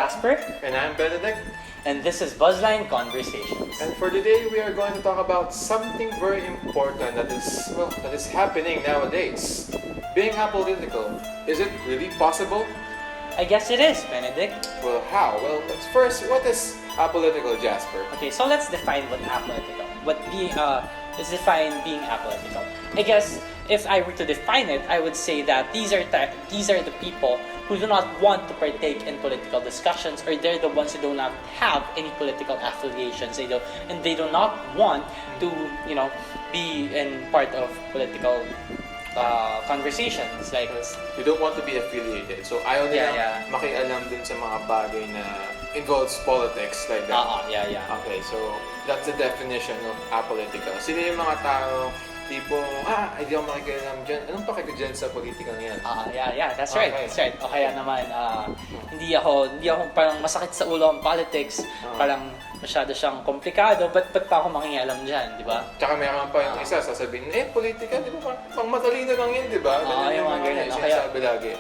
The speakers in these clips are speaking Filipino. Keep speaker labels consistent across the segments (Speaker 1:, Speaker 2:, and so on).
Speaker 1: Jasper.
Speaker 2: And I'm Benedict.
Speaker 1: And this is Buzzline Conversations.
Speaker 2: And for today, we are going to talk about something very important that is happening nowadays. Being apolitical. Is it really possible?
Speaker 1: I guess it is, Benedict.
Speaker 2: Well, how? Well, first, what is apolitical, Jasper?
Speaker 1: Okay, so let's define what apolitical. Let's define being apolitical. I guess if I were to define it, I would say that these are the people who do not want to partake in political discussions, or they're the ones who do not have any political affiliations. They do not want to, be in part of political conversations like this.
Speaker 2: You don't want to be affiliated. So ayaw nila makialam dun sa mga bagay na involves politics like that. Okay, so that's the definition of apolitical. Sino yung mga tao tipo, hindi ako makikialam dyan. Anong paki ko dyan sa politika ngayon?
Speaker 1: That's right. O kaya naman, hindi ako parang masakit sa ulo ang politics. Parang masyado siyang komplikado. Ba't pa ako makikialam dyan, di ba?
Speaker 2: Tsaka meron pa yung isa, sasabihin, politika, di ba? Pang matalino lang yun, di ba?
Speaker 1: Yung mga ganyan.
Speaker 2: Sinasabi lagi.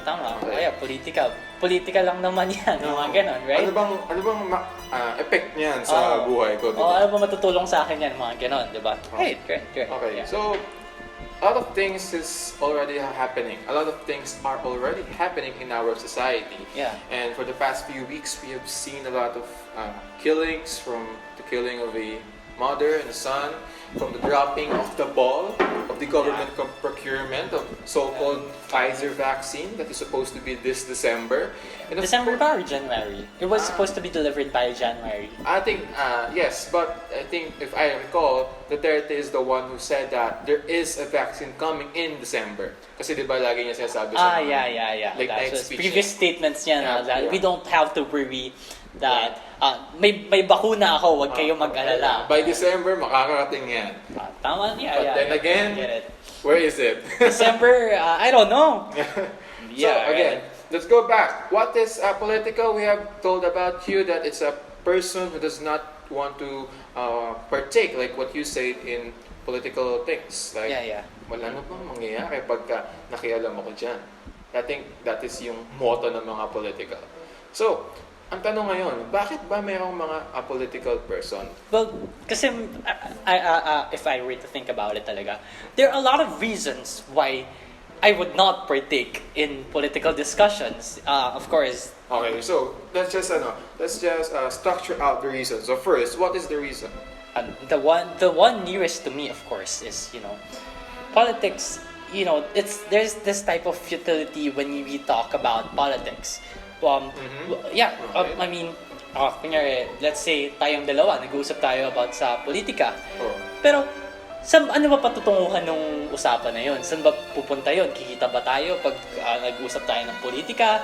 Speaker 1: Tama. Okay. Kaya politika lang naman yan. Yung mga ganon, right?
Speaker 2: Ano bang effect niyan sa buhay ko, di ba?
Speaker 1: Ano ba matutulong sa akin yan, mga ganon, di ba? Great.
Speaker 2: Okay, so a lot of things is already happening. A lot of things are already happening in our society.
Speaker 1: Yeah.
Speaker 2: And for the past few weeks, we have seen a lot of killings, from the killing of a mother and a son, from the dropping of the ball of the government procurement of so-called Pfizer vaccine that is supposed to be this December. And
Speaker 1: December or January? It was supposed to be delivered by January.
Speaker 2: I think, yes, but I think if I recall, Duterte is the one who said that there is a vaccine coming in December. Kasi di ba lagi niya sinasabi sa
Speaker 1: Like
Speaker 2: next speech
Speaker 1: previous statements niya that we don't have to worry that may bakuna ako, wag kayong mag-alala.
Speaker 2: By December, makakarating yan.
Speaker 1: Tama,
Speaker 2: But then again,
Speaker 1: get it.
Speaker 2: Where is it?
Speaker 1: December, I don't know.
Speaker 2: So again, let's go back. What is apolitical? We have told about you that it's a person who does not want to partake, like what you said, in political things. Like, wala na bang mangyayari pagka nakialam ako dyan. I think that is yung motto ng mga political. So, ang tanong ngayon, bakit ba mayroong mga apolitical person?
Speaker 1: Well, kasi if I were to think about it talaga, there are a lot of reasons why I would not partake in political discussions. Of course.
Speaker 2: Okay, so let's just structure out the reasons. So first, what is the reason?
Speaker 1: The one nearest to me, of course, is politics. There's this type of futility when we talk about politics. I mean, kunyari, let's say tayong dalawa, nag-uusap tayo about sa politika. Pero, ano ba patutunguhan ng usapan na yun? Saan ba pupunta yun? Kikita ba tayo pag nag-uusap tayo ng politika?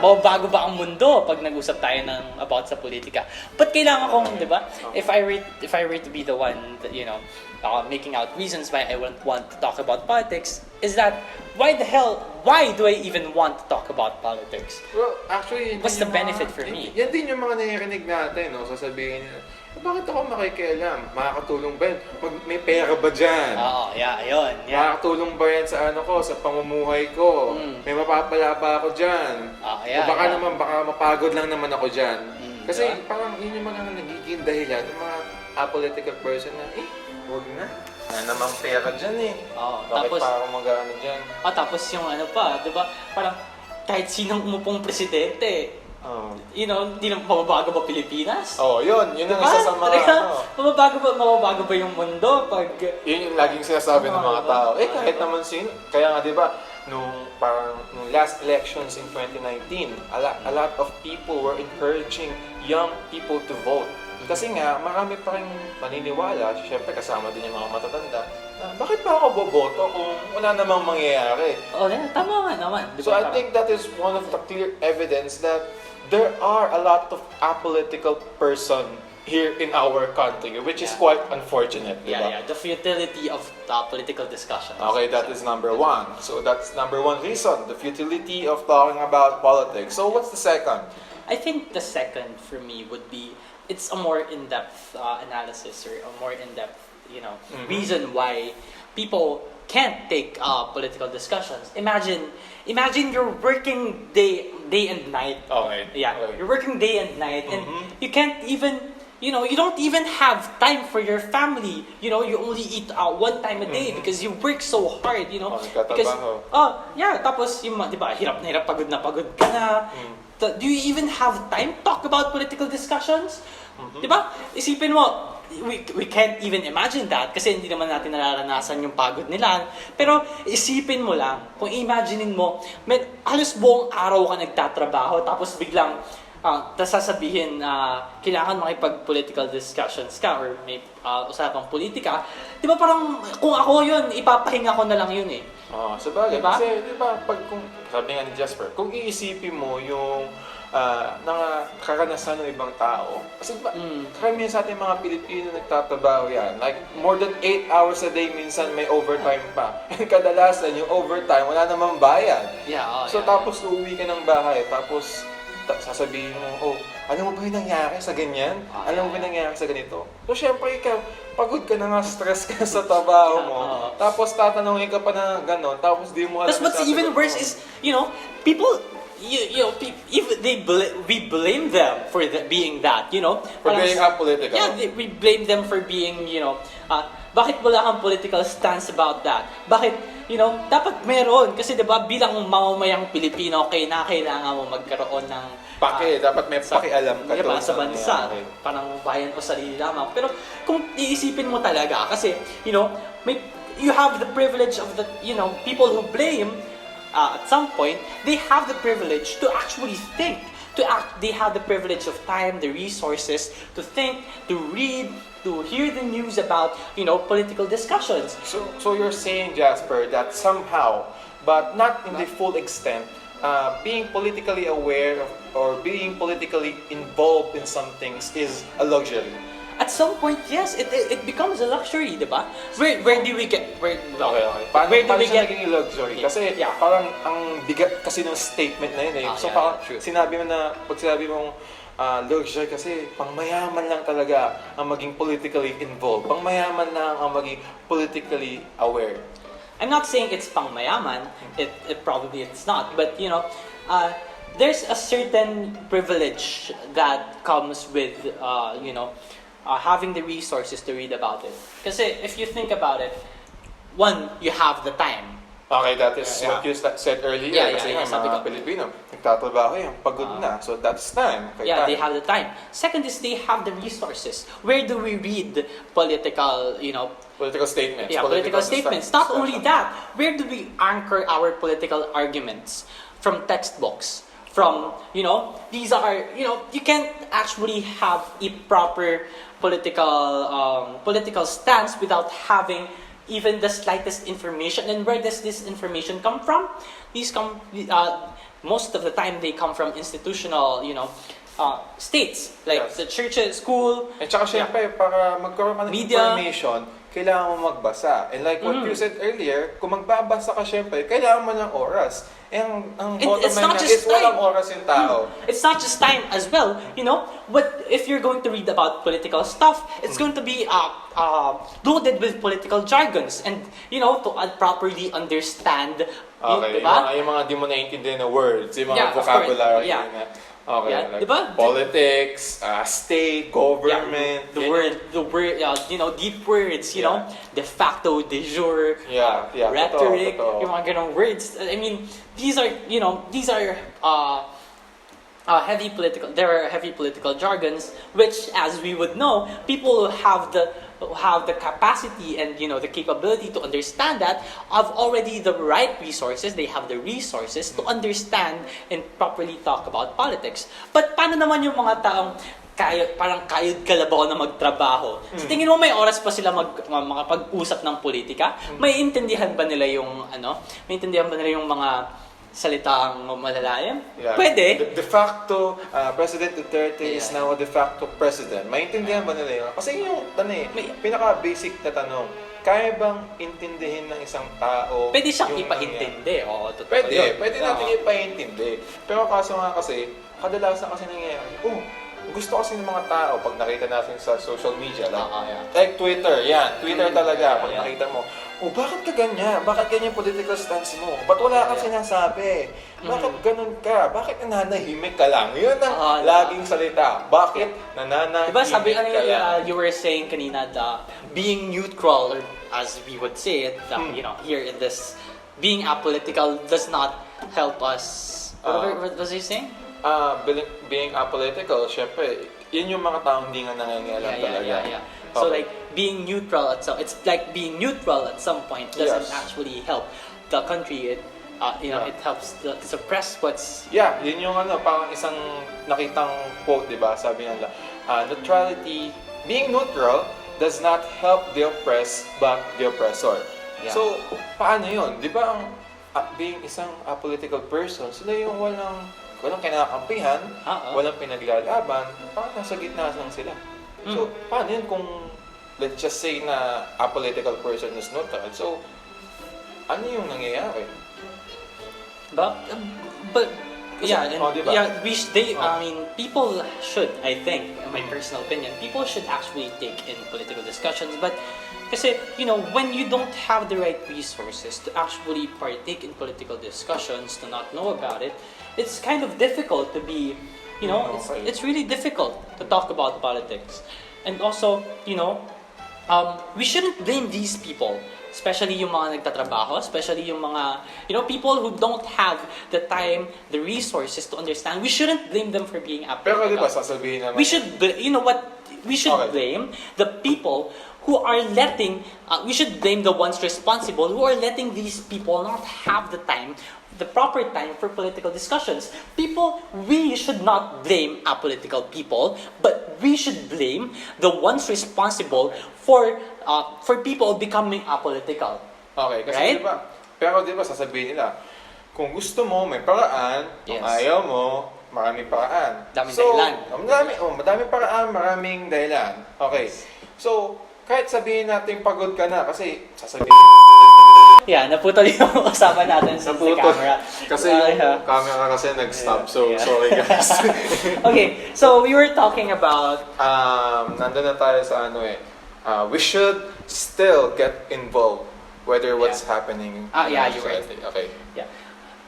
Speaker 1: Bago ba ang mundo pag nag-uusap tayo about sa politika? But kailangan kong, di ba? If I were to be the one that, making out reasons why I wouldn't want to talk about politics, is that why do I even want to talk about politics?
Speaker 2: Well, actually,
Speaker 1: what's the benefit for me?
Speaker 2: Yan din yung mga naririnig natin, no? Sasabihin nila, bakit ako makikialam? Makakatulong ba yan? May pera ba dyan?
Speaker 1: Yun.
Speaker 2: Makakatulong ba yan sa sa pamumuhay ko? May mapapala ba ako dyan? Baka mapagod lang naman ako dyan. Kasi parang yun yung mga nagiging dahilan ng mga apolitical person na, huwag na. Wala namang pera dyan Bakit pa ako mag-ano dyan?
Speaker 1: Tapos yung di ba? Parang kahit sinong umupong presidente, hindi na mababago ba Pilipinas?
Speaker 2: Yun ang isa sa mga
Speaker 1: mababago ba yung mundo pag
Speaker 2: yun yung laging sinasabi ng mga tao. Kahit naman kaya nga 'di ba, nung last elections in 2019, a lot of people were encouraging young people to vote. Kasi nga, marami pa rin maniniwala, syempre kasama din yung mga matatanda, bakit ba ako boboto kung wala namang mangyayari?
Speaker 1: Tama nga naman.
Speaker 2: So I think that is one of the clear evidence that there are a lot of apolitical person here in our country, which is quite unfortunate.
Speaker 1: The futility of political discussions.
Speaker 2: Okay, that is number one. So that's number one reason, the futility of talking about politics. So what's the second?
Speaker 1: I think the second for me would be, it's a more in-depth analysis or a more in-depth reason why people can't take political discussions. Imagine you're working day and night.
Speaker 2: Okay.
Speaker 1: Yeah,
Speaker 2: Okay.
Speaker 1: you're working day and night, and you can't even, you don't even have time for your family. You only eat one time a day because you work so hard. Because tapos yung di ba, hirap na hirap, pagod na pagod ka na. Do you even have time to talk about political discussions? Di ba? Isipin mo, we can't even imagine that kasi hindi naman natin nararanasan yung pagod nila. Pero isipin mo lang, kung imaginein mo, halos buong araw ka nagtatrabaho tapos biglang sasabihin kailangan makipag-political discussions ka or may usapang politika. Di ba parang kung ako yun, ipapahinga ko na lang yun eh.
Speaker 2: Sabagay.
Speaker 1: Diba?
Speaker 2: Kasi, di ba, kung sabi nga ni Jasper, kung iisipin mo yung karanasan ng ibang tao. Kasi diba, karamihan sa ating mga Pilipino nagtatrabaho yan. Like, more than 8 hours a day, minsan may overtime pa. And kadalasan, yung overtime, wala namang bayad. Tapos uuwi ka ng bahay, tapos sasabihin mo, alam mo ba yung nangyari sa ganyan? Alam mo ba yung nangyari sa ganito? So, syempre, ikaw, pagod ka na nga, stress ka sa trabaho mo. Tapos tatanungin ka pa na gano'n, tapos di mo alam.
Speaker 1: What's even worse is, people, we blame them for being that,
Speaker 2: For being apolitical.
Speaker 1: Yeah, we blame them for being, bakit wala kang political stance about that? Bakit, dapat meron. Kasi diba, bilang mamamayang Pilipino, kailangan mo magkaroon ng
Speaker 2: dapat may pakialam ka
Speaker 1: diba,
Speaker 2: doon
Speaker 1: sa bansa. Parang bayan o sarili lamang. Pero kung iisipin mo talaga, kasi, you have the privilege of the, people who blame, at some point, they have the privilege to actually think. They have the privilege of time, the resources to think, to read, to hear the news about, political discussions.
Speaker 2: So you're saying, Jasper, that somehow, but not in the full extent, being politically aware or being politically involved in some things is a luxury.
Speaker 1: At some point, yes, it becomes a luxury, di ba? Where do we get...
Speaker 2: Paano siya naging luxury? Kasi parang ang bigat kasi ng statement na yun eh. Parang sinabi mo na, pag sinabi mong luxury kasi pangmayaman lang talaga ang maging politically involved. Pangmayaman lang ang maging politically aware.
Speaker 1: I'm not saying it's pangmayaman. It probably it's not. But, there's a certain privilege that comes with, having the resources to read about it. Kasi if you think about it, one, you have the time.
Speaker 2: Okay, that is what you said earlier. Kasi mga Pilipino, nagtatrabaho yan, pagod na. So that's time.
Speaker 1: They have the time. Second is they have the resources. Where do we read political,
Speaker 2: political statements?
Speaker 1: Political statements. Not only that, where do we anchor our political arguments? From textbooks. From, these are, you can't actually have a proper political stance without having even the slightest information. And where does this information come from? Most of the time they come from institutional, states, like the churches, school.
Speaker 2: And tsaka syempre, para magkaroon ka ng information, kailangan mo magbasa. And like what you said earlier, kung magbabasa ka syempre, kailangan mo ng oras. Ang bottom line niya is walang oras yung tao.
Speaker 1: It's not just time as well. But if you're going to read about political stuff, it's going to be loaded with political jargons and, to properly understand.
Speaker 2: Diba? Yung mga di mo naiintindihan na words, yung mga vocabulary. Okay, like
Speaker 1: diba?
Speaker 2: Politics, state, government.
Speaker 1: The word, deep words, de facto, de jure, rhetoric, yung mga ganong words. I mean, these are heavy political jargons, which, as we would know, people who have the capacity and the capability to understand that have already the right resources. They have the resources to understand and properly talk about politics. But paano naman yung mga taong parang kayod kalabaw na magtrabaho? Sa tingin mo may oras pa sila makapag-usap ng politika? May intindihan ba nila yung mga salitang malalayan? Pwede.
Speaker 2: De facto, President Duterte is now a de facto president. Maintindihan ba nila yun? Kasi yung pinaka-basic na tanong, kaya bang intindihin ng isang tao?
Speaker 1: Pwede siyang ipaintindi. Totoo yun.
Speaker 2: Pwede natin ipaintindi. Pero kaso nga kasi, kadalasan kasi nangyayari, gusto kasi ng mga tao pag nakita natin sa social media,
Speaker 1: Yeah.
Speaker 2: like Twitter, Twitter talaga, pag
Speaker 1: Yeah.
Speaker 2: nakita mo, bakit ka ganyan? Bakit ganyan political stance mo? Ba't wala kang sinasabi? Bakit ganun ka? Bakit nananahimik ka lang? Yun ang laging salita. Bakit nananahimik
Speaker 1: Diba sabi
Speaker 2: ka lang?
Speaker 1: you were saying kanina being neutral, or as we would say it, here in this, being apolitical does not help us. What was you saying?
Speaker 2: Being apolitical, syempre, yun yung mga taong hindi nga nangangialam talaga.
Speaker 1: Yeah. So like being neutral it's like being neutral at some point doesn't
Speaker 2: Yes.
Speaker 1: actually help the country. It helps to suppress what's.
Speaker 2: Yeah, yun yung parang isang nakitang quote, di ba? Sabi nila, neutrality, being neutral does not help the oppressed but the oppressor.
Speaker 1: Yeah.
Speaker 2: So, paano yun? Di ba ang being isang apolitical person, sila yung walang kinakampihan, walang pinaglalaban, parang nasa gitna lang sila. So, paano yun kung, let's just say na apolitical person is neutral? So, ano yung nangyayari?
Speaker 1: But
Speaker 2: Diba?
Speaker 1: I mean, people should, I think, in my personal opinion, people should actually take in political discussions. But kasi, when you don't have the right resources to actually partake in political discussions, to not know about it, it's kind of difficult to be, it's really difficult to talk about politics. And also, we shouldn't blame these people, especially yung mga nagtatrabaho, especially yung mga, people who don't have the time, the resources to understand. We shouldn't blame them for being apolitical.
Speaker 2: Pero di ba, sasabihin naman,
Speaker 1: We should, we should blame the people who are letting, we should blame the ones responsible who are letting these people not have the time, the proper time for political discussions. We should not blame apolitical people, but we should blame the ones responsible for people becoming apolitical.
Speaker 2: Okay, kasi
Speaker 1: Right?
Speaker 2: diba, pero di ba sasabihin nila, kung gusto mo, may paraan, kung
Speaker 1: Yes.
Speaker 2: ayaw mo, maraming paraan.
Speaker 1: Daming dahilan.
Speaker 2: Madaming paraan, maraming dahilan. Okay. So, kahit sabihin natin pagod ka na, kasi sasabihin
Speaker 1: Yeah, naputol yung usapan natin sa camera.
Speaker 2: Kasi yung camera kasi nag-stop, so sorry guys.
Speaker 1: Okay, so we were talking about
Speaker 2: Nandun na tayo sa we should still get involved whether what's happening in
Speaker 1: yeah,
Speaker 2: our
Speaker 1: you're right.
Speaker 2: society. Okay.
Speaker 1: Yeah.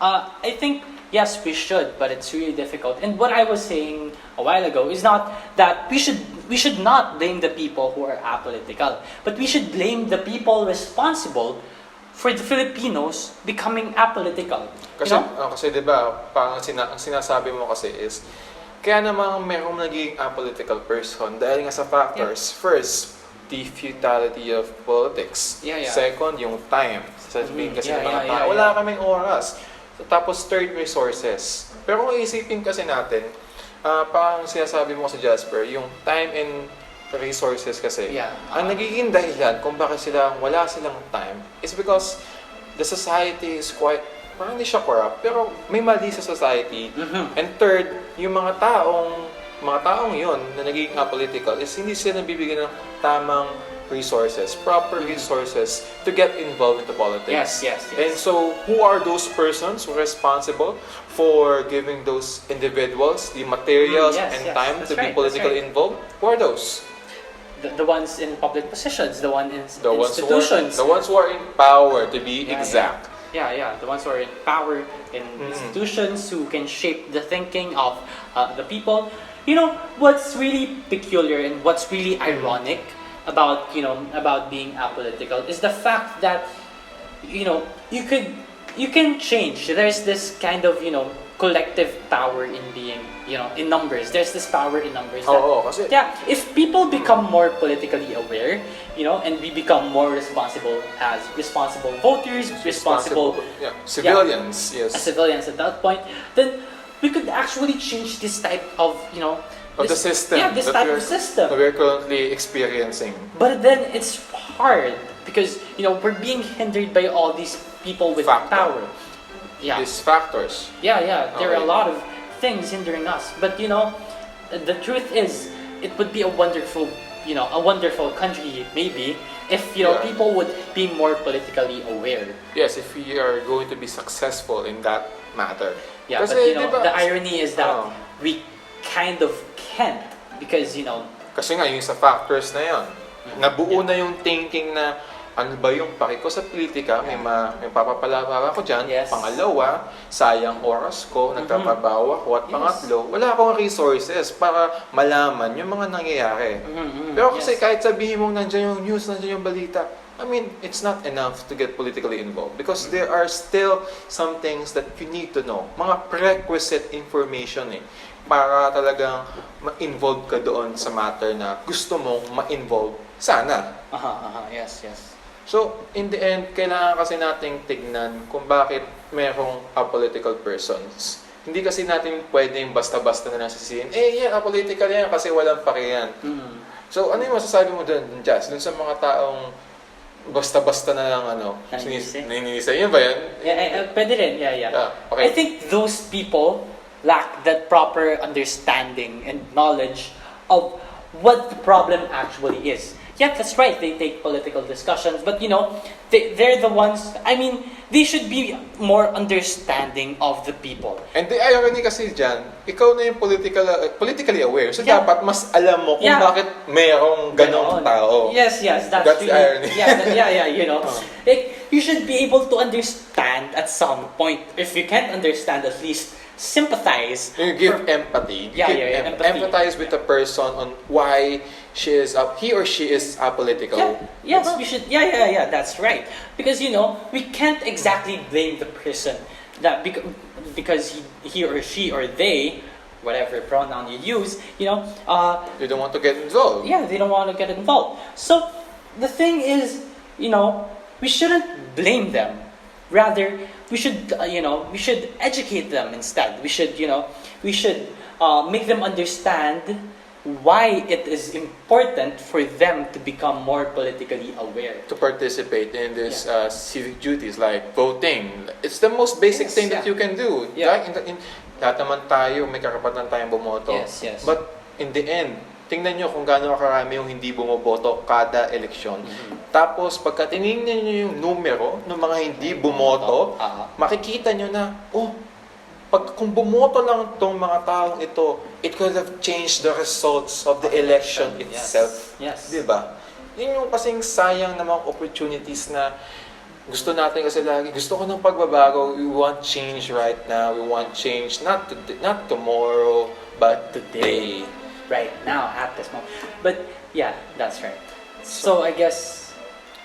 Speaker 1: I think, yes, we should, but it's really difficult. And what I was saying a while ago is not that we should not blame the people who are apolitical, but we should blame the people responsible for the Filipinos becoming apolitical.
Speaker 2: Kasi, kasi di ba, parang ang sinasabi mo kasi is, kaya namang merong naging apolitical person dahil nga sa factors. First, the futility of politics.
Speaker 1: Yeah.
Speaker 2: Second, yung time. Sasabihin kasi ng mga tao,
Speaker 1: yeah.
Speaker 2: wala kaming oras. Tapos third, resources. Pero kung isipin kasi natin, parang sinasabi mo kasi Jasper, yung time and resources kasi, ang nagiging dahilan kung bakit wala silang time is because the society is quite, parang hindi siya corrupt, pero may mali sa society. And third, yung mga taong yun na nagiging apolitical is hindi sila nabibigyan ng tamang resources, proper resources to get involved into politics.
Speaker 1: Yes.
Speaker 2: And so, who are those persons who are responsible for giving those individuals the materials and time to be politically involved? Who are those?
Speaker 1: The ones in public positions, the ones in institutions.
Speaker 2: The ones who are in power, to be exact.
Speaker 1: Yeah. The ones who are in power in institutions, who can shape the thinking of the people. What's really peculiar and what's really ironic about being apolitical is the fact that you can change. There's this kind of collective power in being in numbers. There's this power in numbers.
Speaker 2: Kasi
Speaker 1: If people become more politically aware, and we become more responsible as responsible voters, responsible
Speaker 2: civilians, yes.
Speaker 1: as civilians at that point, then we could actually change this type of
Speaker 2: Of the system.
Speaker 1: Yeah, this type of system.
Speaker 2: That we're currently experiencing.
Speaker 1: But then it's hard because we're being hindered by all these people with power. Yeah.
Speaker 2: These factors.
Speaker 1: Yeah. There are a lot of things hindering us. But the truth is, it would be a wonderful country maybe if people would be more politically aware.
Speaker 2: Yes, if we are going to be successful in that matter.
Speaker 1: Yeah,
Speaker 2: Kasi,
Speaker 1: but the irony is that we kind of can't because,
Speaker 2: Kasi nga, yung sa factors na yan, nabuo na yung thinking na ano ba yung paki ko sa politika, may papapalabara ko dyan.
Speaker 1: Yes.
Speaker 2: Pangalawa, sayang oras ko, nagtatrabaho ako. At pangatlo, wala akong resources para malaman yung mga nangyayari. Pero kasi kahit sabihin mo nandiyan yung news, nandiyan yung balita, I mean, it's not enough to get politically involved because there are still some things that you need to know. Mga prerequisite information para talagang ma-involve ka doon sa matter na gusto mong ma-involve sana.
Speaker 1: Yes.
Speaker 2: So, in the end, kailangan kasi nating tignan kung bakit merong apolitical persons. Hindi kasi natin pwedeng basta-basta na nasisihin, apolitical yan kasi walang pakiyan. So, ano yung masasabi mo doon, Jazz? Doon sa mga taong basta-basta na lang naninisa. Yun ba yan?
Speaker 1: Pwede rin,
Speaker 2: Okay.
Speaker 1: I think those people lack that proper understanding and knowledge of what the problem actually is. Yeah, that's right. They take political discussions, but they're the ones. I mean, they should be more understanding of the people.
Speaker 2: And the irony kasi dyan, ikaw na yung politically aware. So dapat mas alam mo kung bakit mayroong ganong tao.
Speaker 1: Yes, that's
Speaker 2: the irony.
Speaker 1: Like, you should be able to understand at some point. If you can't understand, at least sympathize.
Speaker 2: You give empathy.
Speaker 1: Empathy.
Speaker 2: Empathize with the person on why he or she is apolitical.
Speaker 1: Yes, we should. That's right. Because we can't exactly blame the person that because he or she or they, whatever pronoun you use,
Speaker 2: they don't want to get involved.
Speaker 1: Yeah, they don't want to get involved. So the thing is, we shouldn't blame them. Rather, we should educate them instead. We should make them understand why it is important for them to become more politically aware.
Speaker 2: To participate in this civic duties like voting. It's the most basic thing that you can do.
Speaker 1: Yeah.
Speaker 2: Lahat naman tayo, may karapatan tayong bumoto.
Speaker 1: Yes.
Speaker 2: But in the end, tingnan nyo kung gaano karami yung hindi bumoboto kada eleksyon. Tapos, pagka tinignan nyo yung numero ng mga hindi bumoto, makikita nyo na, kung bumoto lang itong mga taong ito, it could have changed the results of the election itself.
Speaker 1: Yes.
Speaker 2: Diba? Yun yung kasing sayang na mga opportunities na gusto natin kasi lagi, gusto ko ng pagbabago, we want change right now, we want change not tomorrow, but today.
Speaker 1: Right now, at this moment. But, yeah, that's right. So I guess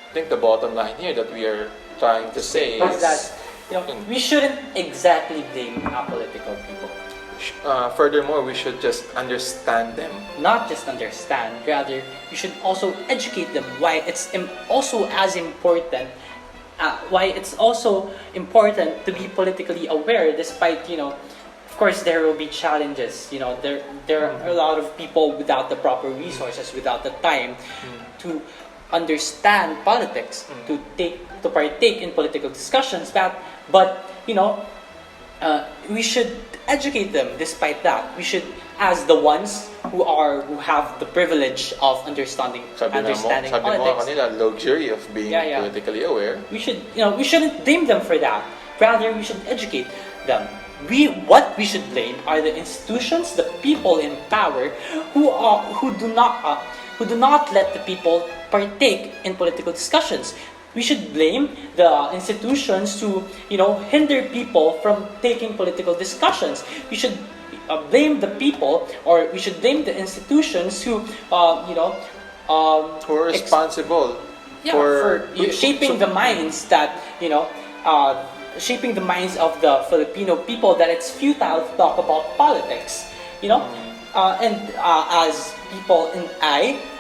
Speaker 2: I think the bottom line here that we are trying to say is
Speaker 1: that we shouldn't exactly blame apolitical people.
Speaker 2: Furthermore, we should just understand them.
Speaker 1: Not just understand, rather, we should also educate them why it's also as important. Why it's also important to be politically aware, despite of course, there will be challenges. There are a lot of people without the proper resources, without the time to understand politics, to partake in political discussions. But we should educate them. Despite that, we should, as the ones who have the privilege of understanding politics.
Speaker 2: Sabi mo kanila, luxury of being politically aware.
Speaker 1: We shouldn't blame them for that. Rather, we should educate them. What we should blame are the institutions, the people in power who do not let the people partake in political discussions. We should blame the institutions who hinder people from taking political discussions. We should blame the people, or we should blame the institutions who
Speaker 2: who are responsible
Speaker 1: for shaping the minds that shaping the minds of the Filipino people that it's futile to talk about politics, and as people, and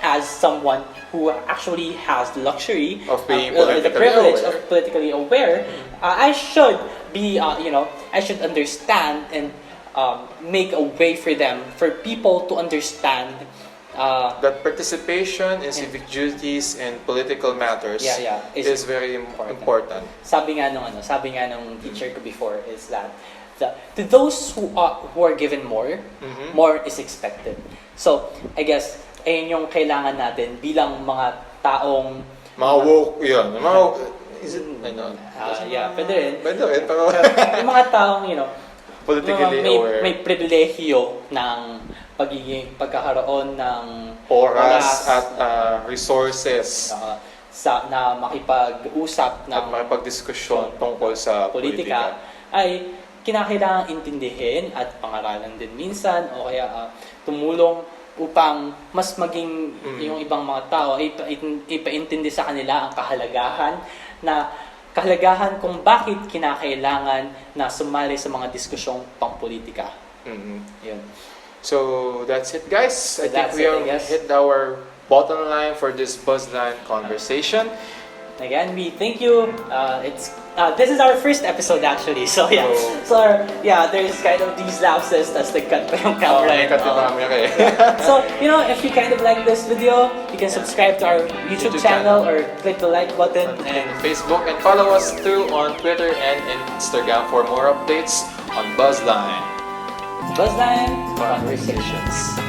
Speaker 1: as someone who actually has the luxury
Speaker 2: of being
Speaker 1: the privilege of politically aware, I should be, I should understand and make a way for people to understand
Speaker 2: that participation in civic duties and political matters is very important.
Speaker 1: Sabi nga nung teacher ko before is that to those who are given more, more is expected. So I guess ayun yung kailangan natin bilang mga taong
Speaker 2: mga woke yun. Is it?
Speaker 1: Pwede rin.
Speaker 2: Pero
Speaker 1: yung mga taong
Speaker 2: politically aware.
Speaker 1: May pribilehiyo ng pagkakaroon ng
Speaker 2: Oras at resources
Speaker 1: na makipag-usap
Speaker 2: at makipagdiskusyon tungkol sa
Speaker 1: politika ay kinakailangang intindihin at pangaralan din minsan o kaya tumulong upang mas maging yung ibang mga tao ay ipaintindi sa kanila ang kahalagahan kung bakit kinakailangan na sumali sa mga diskusyong pangpolitika. Yun.
Speaker 2: So that's it, guys. I think
Speaker 1: That's
Speaker 2: we
Speaker 1: it, I
Speaker 2: have
Speaker 1: guess.
Speaker 2: hit our bottom line for this Buzzline conversation.
Speaker 1: Again, we thank you. This is our first episode actually. So yeah.
Speaker 2: Oh.
Speaker 1: There's kind of these lapses tas nag-cut pa yung camera. So, if you kind of like this video, you can subscribe to our YouTube channel or click the like button
Speaker 2: And Facebook, and follow us too on Twitter and Instagram for more updates on Buzzline.
Speaker 1: Buzzline Conversations.